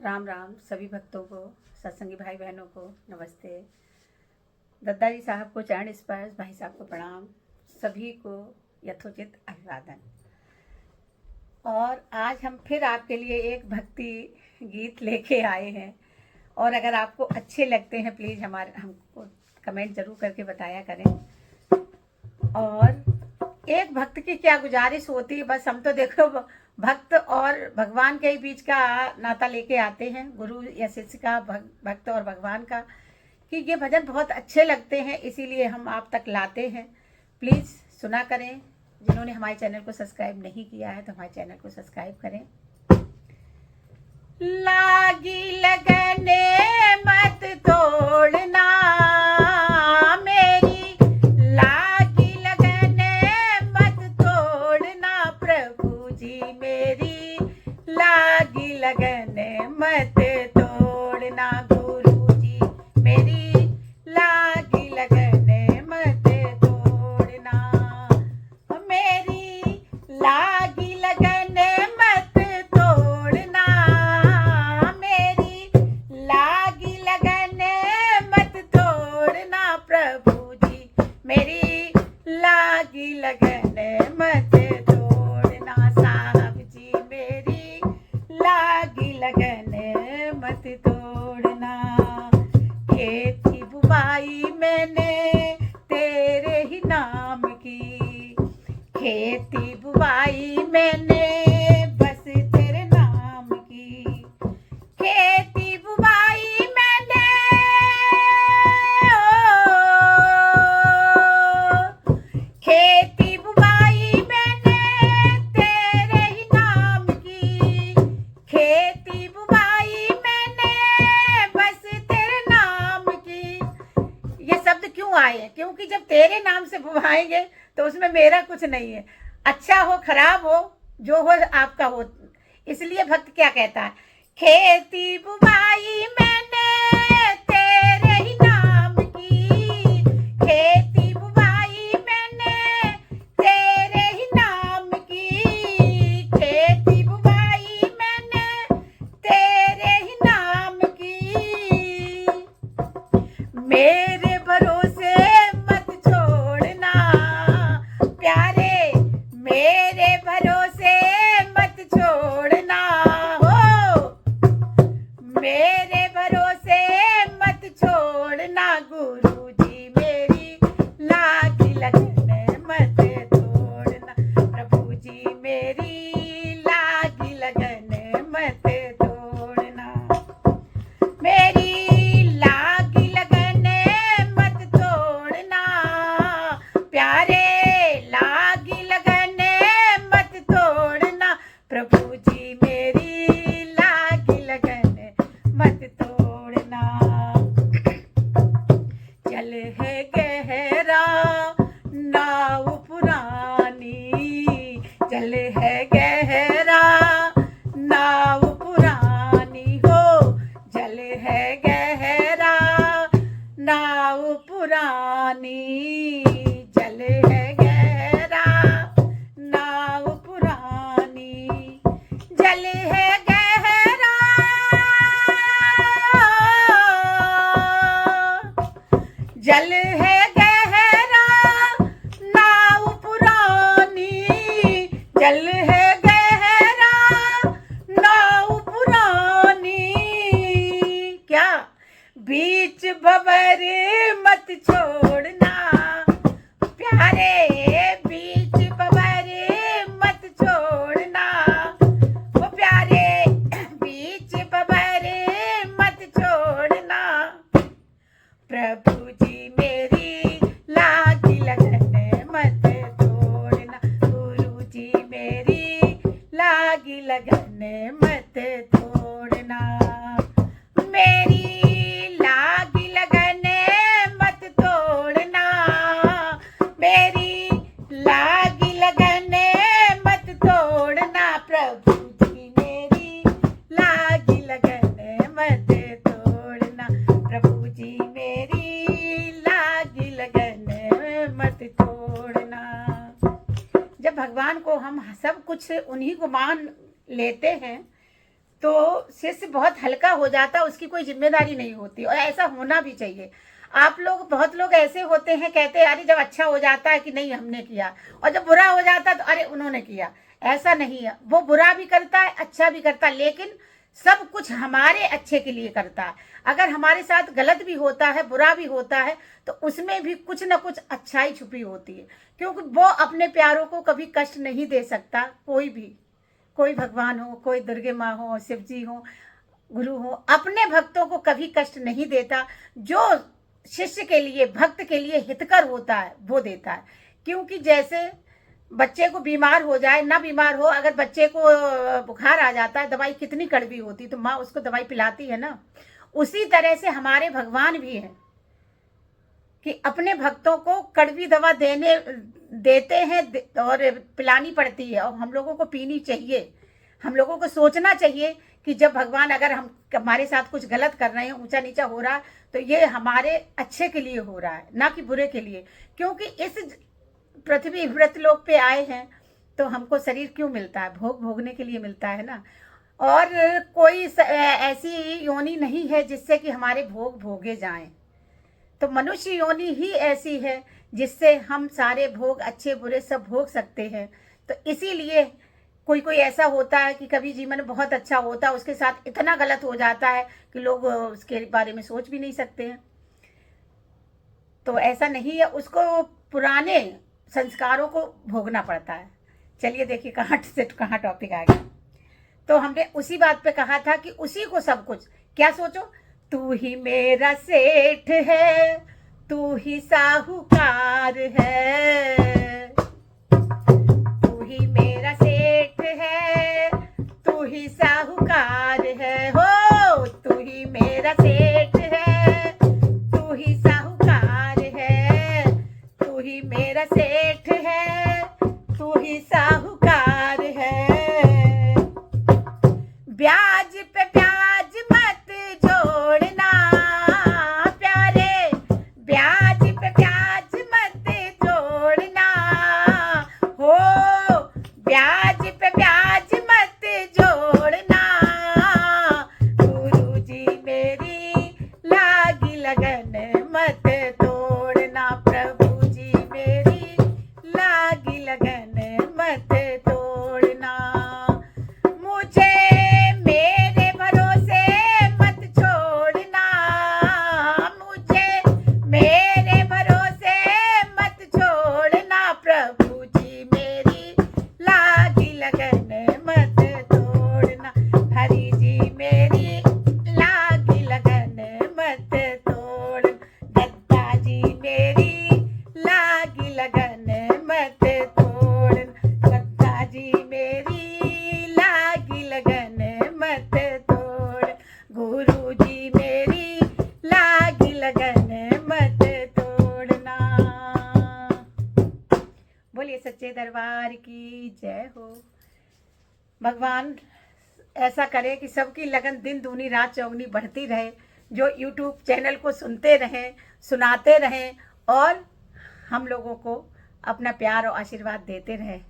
राम राम सभी भक्तों को, सत्संगी भाई बहनों को नमस्ते। दद्दा जी साहब को चरण स्पर्श, भाई साहब को प्रणाम, सभी को यथोचित अभिवादन। और आज हम फिर आपके लिए एक भक्ति गीत लेके आए हैं, और अगर आपको अच्छे लगते हैं प्लीज़ हमको कमेंट जरूर करके बताया करें। और एक भक्त की क्या गुजारिश होती है, बस हम तो देखो भक्त और भगवान के बीच का नाता लेके आते हैं, गुरु या शिष्य का, भक्त और भगवान का, कि ये भजन बहुत अच्छे लगते हैं, इसीलिए हम आप तक लाते हैं। प्लीज़ सुना करें। जिन्होंने हमारे चैनल को सब्सक्राइब नहीं किया है तो हमारे चैनल को सब्सक्राइब करें। लागी लगने मत तोड़ना मेरी, लागी लगने मत तोड़ना प्रभु जी मेरी, लागी लगने मत तोड़ना गुरु जी मेरी, लागी लगने मत तोड़ना मेरी, लागी लगने मत तोड़ना मेरी, लागी लगने मत तोड़ना प्रभु जी मेरी, लागी लगने मत तोड़ना साहब जी मेरी, लागी लगने मत तोड़ना। खेती बुवाई मैंने तेरे ही नाम की, खेती बुवाई मैंने बस तेरे नाम की, खेती बुवाई मैंने खेती बुवाई मैंने तेरे ही नाम की, खेती बुवाई मैंने बस तेरे नाम की। ये शब्द क्यों आए हैं? क्योंकि जब तेरे नाम से बुवाएंगे तो उसमें मेरा कुछ नहीं है, अच्छा हो खराब हो जो हो आपका हो। इसलिए भक्त क्या कहता है, खेती बुवाई मैंने तेरे ही नाम की, खेती बुवाई मैंने तेरे ही नाम की, खेती बुवाई मैंने तेरे ही नाम की। मेरे भरोसे मत छोड़ना प्यारे, मेरे भरोसे मत छोड़ना हो, मेरे भरोसे मत छोड़ना गुरु जी मेरी, लागी लगने मत तोड़ना प्रभु जी मेरी, लागी लगने मत तोड़ना मेरी, लागी लगने मत तोड़ना प्यारे, लागी लगने मत तोड़ना प्रभु जी मेरी, लागी लगने मत तोड़ना। जल है गहरा नाव पुरानी, जल है गहरा नाव पुरानी हो, जल है गहरा नाव पुरानी, जल है गहरा नाव पुरानी, जल है गहरा, जल है गहरा नाव पुरानी, जल है गहरा नाव पुरानी। क्या बीच भंवर मत छोड़ना प्यारे, बीच भंवर मत छोड़ना ओ प्यारे, बीच भंवर मत छोड़ना प्रभु जी मेरी, लागी लगने मत तोड़ना गुरु जी मेरी, लागी लगने मत तोड़ना मेरी, लागी लगने मत तोड़ना मेरी, लागी लगने मत तोड़ना प्रभु जी मेरी, लागी लगने मत तोड़ना प्रभु जी मेरी, लागी लगने मत तोड़ना। जब भगवान को हम सब कुछ उन्हीं को मान लेते हैं तो शिष्य बहुत हल्का हो जाता, उसकी कोई जिम्मेदारी नहीं होती, और ऐसा होना भी चाहिए। आप लोग, बहुत लोग ऐसे होते हैं, कहते हैं अरे जब अच्छा हो जाता है कि नहीं हमने किया, और जब बुरा हो जाता है तो अरे उन्होंने किया। ऐसा नहीं है, वो बुरा भी करता है, अच्छा भी करता है, लेकिन सब कुछ हमारे अच्छे के लिए करता है। अगर हमारे साथ गलत भी होता है, बुरा भी होता है, तो उसमें भी कुछ ना कुछ अच्छाई छुपी होती है, क्योंकि वो अपने प्यारों को कभी कष्ट नहीं दे सकता। कोई भी, कोई भगवान हो, कोई दुर्गे माँ हो, शिव जी हो, गुरु हो, अपने भक्तों को कभी कष्ट नहीं देता। जो शिष्य के लिए, भक्त के लिए हितकर होता है वो देता है। क्योंकि जैसे बच्चे को बीमार हो जाए, ना बीमार हो, अगर बच्चे को बुखार आ जाता है, दवाई कितनी कड़वी होती, तो माँ उसको दवाई पिलाती है ना। उसी तरह से हमारे भगवान भी हैं कि अपने भक्तों को कड़वी दवा देते हैं, और पिलानी पड़ती है, और हम लोगों को पीनी चाहिए। हम लोगों को सोचना चाहिए कि जब भगवान, अगर हम हमारे साथ कुछ गलत कर रहे हैं, ऊंचा नीचा हो रहा है, तो ये हमारे अच्छे के लिए हो रहा है, ना कि बुरे के लिए। क्योंकि इस पृथ्वी व्रतलोक पे आए हैं, तो हमको शरीर क्यों मिलता है? भोग भोगने के लिए मिलता है ना। और कोई ऐसी योनि नहीं है जिससे कि हमारे भोग भोगे जाएं। तो मनुष्य योनि ही ऐसी है जिससे हम सारे भोग, अच्छे बुरे सब भोग सकते हैं। तो इसीलिए कोई कोई ऐसा होता है कि कभी जीवन बहुत अच्छा होता है, उसके साथ इतना गलत हो जाता है कि लोग उसके बारे में सोच भी नहीं सकते हैं। तो ऐसा नहीं है, उसको पुराने संस्कारों को भोगना पड़ता है। चलिए देखिए कहाँ से कहाँ टॉपिक आ गया। तो हमने उसी बात पे कहा था कि उसी को सब कुछ, क्या सोचो, तू ही मेरा सेठ है, तू ही साहूकार है, तू ही मेरा सेठ है, तू ही साहूकार है, हो तू ही मेरा सेठ है, तू ही साहूकार है, तू ही मेरा सेठ है, तू ही साहूकार है। ब्याज पे ब्याज मत जोड़ना प्यारे, ब्याज पे ब्याज मत जोड़ना, हो ब्याज पे ब्याज मत जोड़ना, गुरुजी मेरी लागी लगन मत तोड़ना, प्रभु जी मेरी लागी लगन मत तोड़ना, मुझे मेरे भरोसे मत छोड़ना, मुझे मेरे भरोसे मत छोड़ना, प्रभु जी मेरी लागी लगन मत तोड़ना, हरि जी मेरी लागी लगन मत तोड़ना, दत्ता जी मेरी लागी लगन मत तोड़ना, दत्ता जी मेरी लागी लगन मत तोड़, गुरु जी मेरी लागी लगन मत तोड़ना। बोलिए सच्चे दरबार की जय हो। भगवान ऐसा करे कि सबकी लगन दिन दूनी रात चौगनी बढ़ती रहे, जो यूट्यूब चैनल को सुनते रहें, सुनाते रहें, और हम लोगों को अपना प्यार और आशीर्वाद देते रहें।